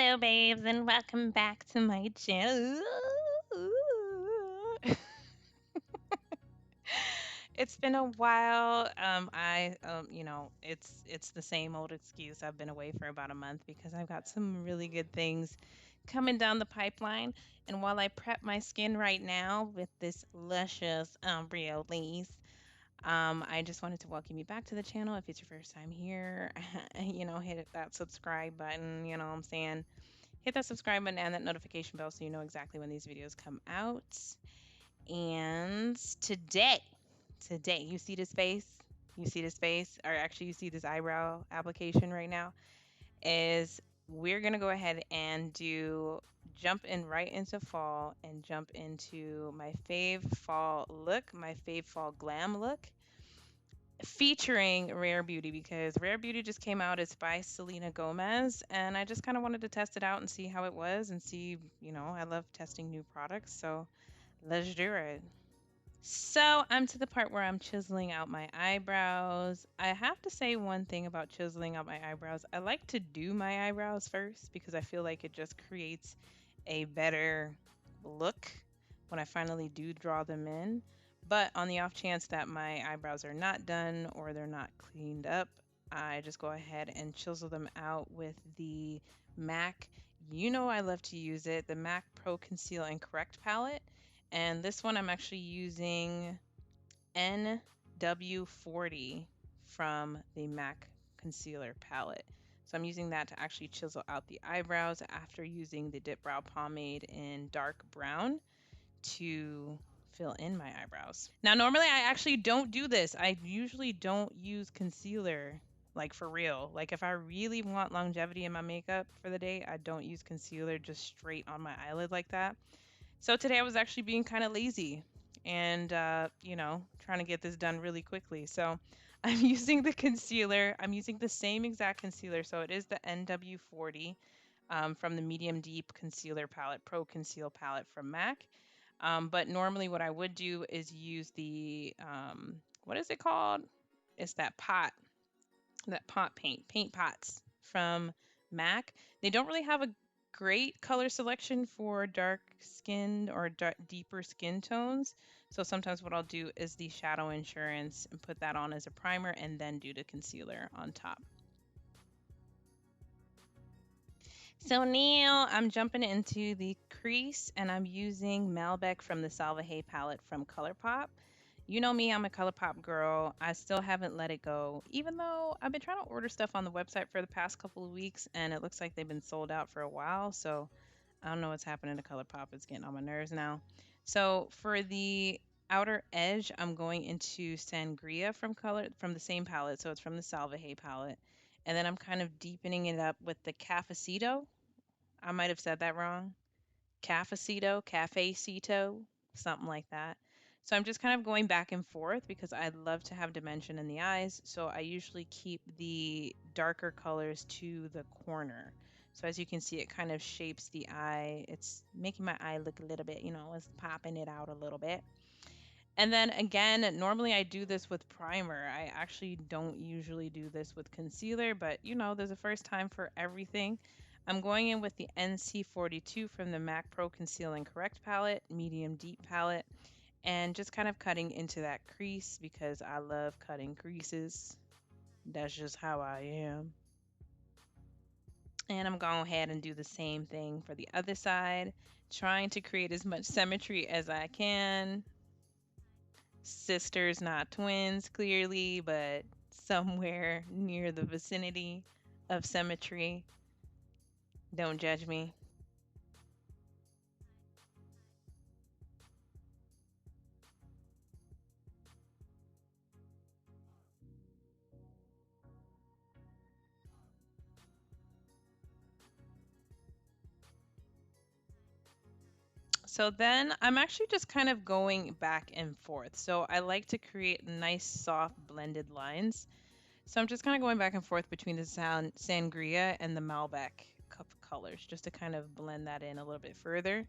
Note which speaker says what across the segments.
Speaker 1: Hello, babes, and welcome back to my channel. It's been a while. It's the same old excuse. I've been away for about a month because I've got some really good things coming down the pipeline. And while I prep my skin right now with this luscious Brio Lace, I just wanted to welcome you back to the channel. If it's your first time here, hit that subscribe button. You know what I'm saying? Hit that subscribe button and that notification bell so you know exactly when these videos come out. And today, you see this face? You see this face? Or actually, you see this eyebrow application right now? Is we're going to go ahead and jump in right into fall and jump into my fave fall look, my fave fall glam look featuring Rare Beauty because Rare Beauty just came out. It's by Selena Gomez, and I just kind of wanted to test it out and see how it was and see, I love testing new products, so let's do it. So I'm to the part where I'm chiseling out my eyebrows. I have to say one thing about chiseling out my eyebrows. I like to do my eyebrows first because I feel like it just creates a better look when I finally do draw them in. But on the off chance that my eyebrows are not done or they're not cleaned up, I just go ahead and chisel them out with the MAC. You know I love to use it, the MAC Pro Conceal and Correct palette. And this one I'm actually using NW40 from the MAC Concealer palette. So I'm using that to actually chisel out the eyebrows after using the Dipbrow pomade in dark brown to fill in my eyebrows. Now, normally I actually don't do this. I usually don't use concealer, like for real. Like if I really want longevity in my makeup for the day, I don't use concealer just straight on my eyelid like that. So today I was actually being kind of lazy and, trying to get this done really quickly. So I'm using the concealer. I'm using the same exact concealer. So it is the NW40 from the Medium Deep Concealer Palette, Pro Conceal Palette from MAC. But normally what I would do is use the, what is it called? It's that pot paint pots from MAC. They don't really have a great color selection for dark skinned or deeper skin tones. So sometimes what I'll do is the Shadow Insurance and put that on as a primer and then do the concealer on top. So now I'm jumping into the crease and I'm using Malbec from the Salvaje palette from ColourPop. You know me, I'm a ColourPop girl. I still haven't let it go, even though I've been trying to order stuff on the website for the past couple of weeks and it looks like they've been sold out for a while. So I don't know what's happening to ColourPop. It's getting on my nerves now. So for the outer edge, I'm going into Sangria from the same palette. So it's from the Salvaje palette. And then I'm kind of deepening it up with the Cafecito. I might have said that wrong. Cafecito, something like that. So I'm just kind of going back and forth because I love to have dimension in the eyes. So I usually keep the darker colors to the corner. So as you can see, it kind of shapes the eye. It's making my eye look a little bit, it's popping it out a little bit. And then again, normally I do this with primer. I actually don't usually do this with concealer, but there's a first time for everything. I'm going in with the NC42 from the MAC Pro Conceal and Correct palette, medium deep palette, and just kind of cutting into that crease because I love cutting creases. That's just how I am. And I'm going ahead and do the same thing for the other side, trying to create as much symmetry as I can. Sisters, not twins, clearly, but somewhere near the vicinity of symmetry. Don't judge me. So then I'm actually just kind of going back and forth. So I like to create nice, soft, blended lines. So I'm just kind of going back and forth between the Sangria and the Malbec colors just to kind of blend that in a little bit further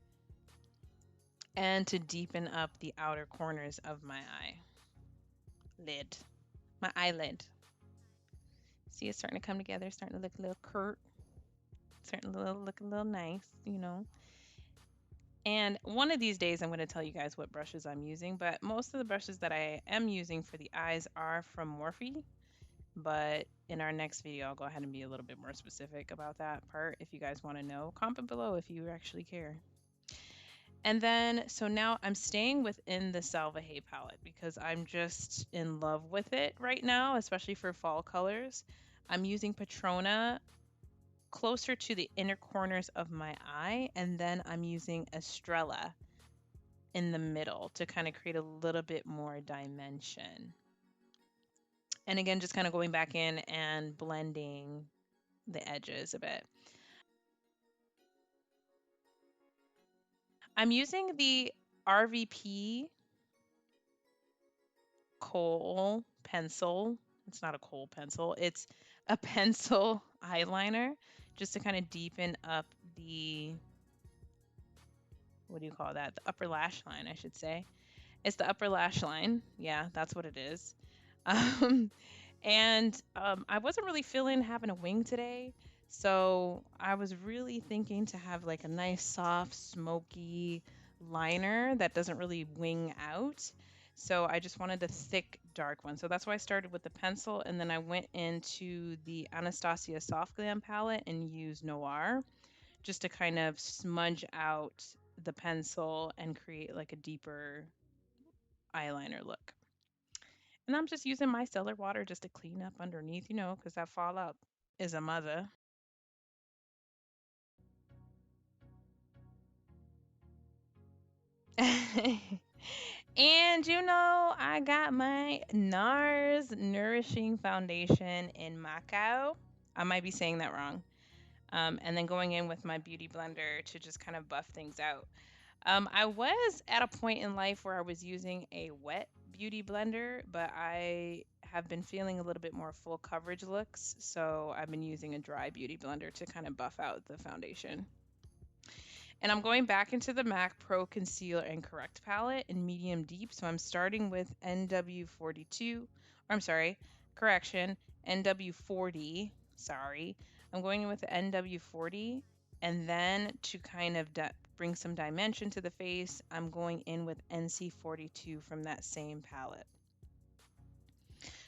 Speaker 1: and to deepen up the outer corners of my eyelid. See, it's starting to come together, starting to look a little curt. Starting to look a little nice, you know. And one of these days, I'm going to tell you guys what brushes I'm using, but most of the brushes that I am using for the eyes are from Morphe. But in our next video, I'll go ahead and be a little bit more specific about that part. If you guys want to know, comment below if you actually care. And then, so now I'm staying within the Salvaje palette because I'm just in love with it right now, especially for fall colors. I'm using Patrona closer to the inner corners of my eye, and then I'm using Estrella in the middle to kind of create a little bit more dimension. And again, just kind of going back in and blending the edges a bit. I'm using the RVP kohl pencil. It's not a kohl pencil, it's a pencil eyeliner just to kind of deepen up the, what do you call that? The upper lash line, I should say. It's the upper lash line. Yeah, that's what it is. Um, and I wasn't really feeling having a wing today. So I was really thinking to have like a nice, soft, smoky liner that doesn't really wing out. So I just wanted a thick, dark one. So that's why I started with the pencil. And then I went into the Anastasia Soft Glam palette and used Noir just to kind of smudge out the pencil and create like a deeper eyeliner look. And I'm just using my micellar water just to clean up underneath, you know, because that fallout is a mother. And you know, I got my NARS Nourishing Foundation in Macao. I might be saying that wrong. And then going in with my beauty blender to just kind of buff things out. I was at a point in life where I was using a wet beauty blender, but I have been feeling a little bit more full coverage looks, so I've been using a dry beauty blender to kind of buff out the foundation. And I'm going back into the MAC Pro Conceal and Correct palette in medium deep, so I'm starting with NW42, or I'm sorry, correction, NW40, sorry. I'm going in with the NW40, and then to kind of bring some dimension to the face, I'm going in with NC42 from that same palette.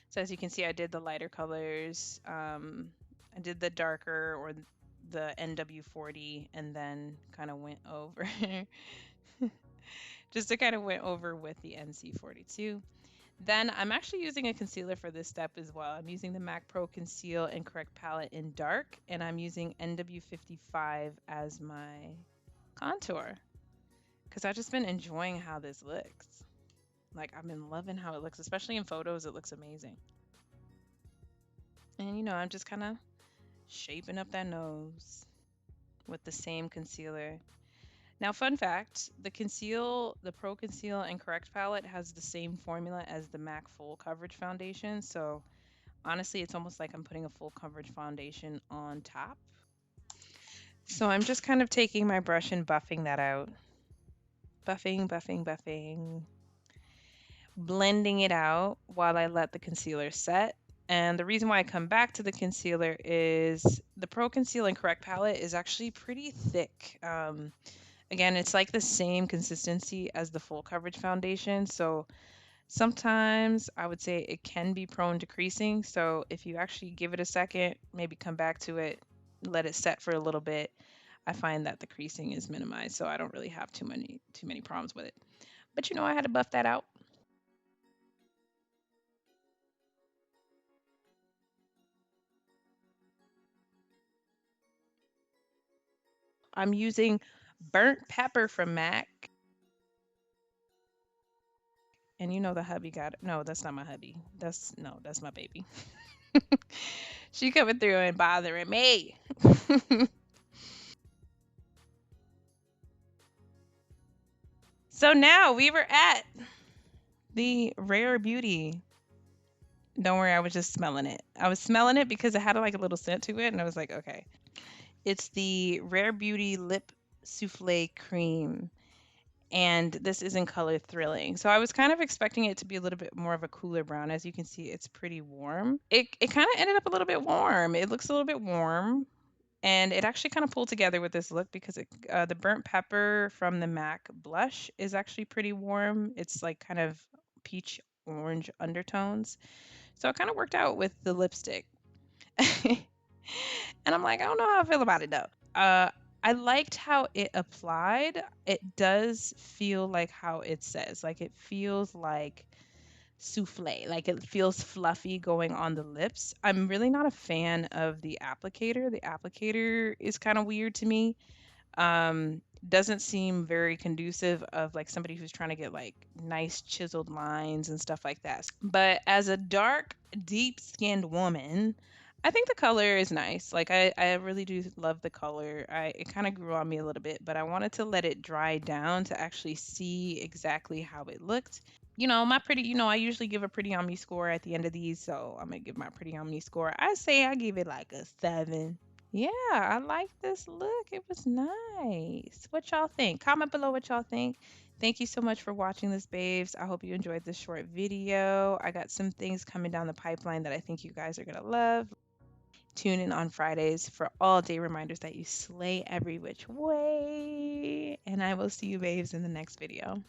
Speaker 1: So as you can see, I did the lighter colors. I did the darker or the NW40, and then kind of went over just to kind of went over with the NC42. Then I'm actually using a concealer for this step as well. I'm using the MAC Pro Conceal and Correct palette in dark, and I'm using NW55 as my contour because I've just been enjoying how this looks. Like, I've been loving how it looks, especially in photos. It looks amazing. And you know, I'm just kind of shaping up that nose with the same concealer. Now, fun fact, the Pro Conceal and Correct palette has the same formula as the MAC Full Coverage Foundation. So honestly, it's almost like I'm putting a full coverage foundation on top. So I'm just kind of taking my brush and buffing that out. Buffing, buffing, buffing. Blending it out while I let the concealer set. And the reason why I come back to the concealer is the Pro Conceal and Correct palette is actually pretty thick. Again, it's like the same consistency as the full coverage foundation. So sometimes I would say it can be prone to creasing. So if you actually give it a second, maybe come back to it, let it set for a little bit, I find that the creasing is minimized. So I don't really have too many problems with it. But you know, I had to buff that out. I'm using burnt pepper from MAC. And you know the hubby got it. No, that's not my hubby. That's my baby. She coming through and bothering me. So now we were at the Rare Beauty. Don't worry, I was just smelling it. I was smelling it because it had like a little scent to it, and I was like, okay. It's the Rare Beauty Lip Souffle Cream, and this is in color Thrilling. So I was kind of expecting it to be a little bit more of a cooler brown. As you can see, it's pretty warm. It kind of ended up a little bit warm. It looks a little bit warm. And it actually kind of pulled together with this look because the burnt pepper from the MAC blush is actually pretty warm. It's like kind of peach orange undertones. So it kind of worked out with the lipstick. And I'm like, I don't know how I feel about it though. I liked how it applied. It does feel like how it says. Like it feels like souffle. Like it feels fluffy going on the lips. I'm really not a fan of the applicator. The applicator is kind of weird to me. Doesn't seem very conducive of like somebody who's trying to get like nice chiseled lines and stuff like that. But as a dark, deep-skinned woman, I think the color is nice. Like I really do love the color. It kind of grew on me a little bit, but I wanted to let it dry down to actually see exactly how it looked. My pretty, I usually give a pretty on me score at the end of these, so I'm gonna give my pretty on me score. I say I give it like a 7. Yeah, I like this look. It was nice. What y'all think? Comment below what y'all think. Thank you so much for watching this, babes. I hope you enjoyed this short video. I got some things coming down the pipeline that I think you guys are gonna love. Tune in on Fridays for all day reminders that you slay every which way. And I will see you, babes, in the next video.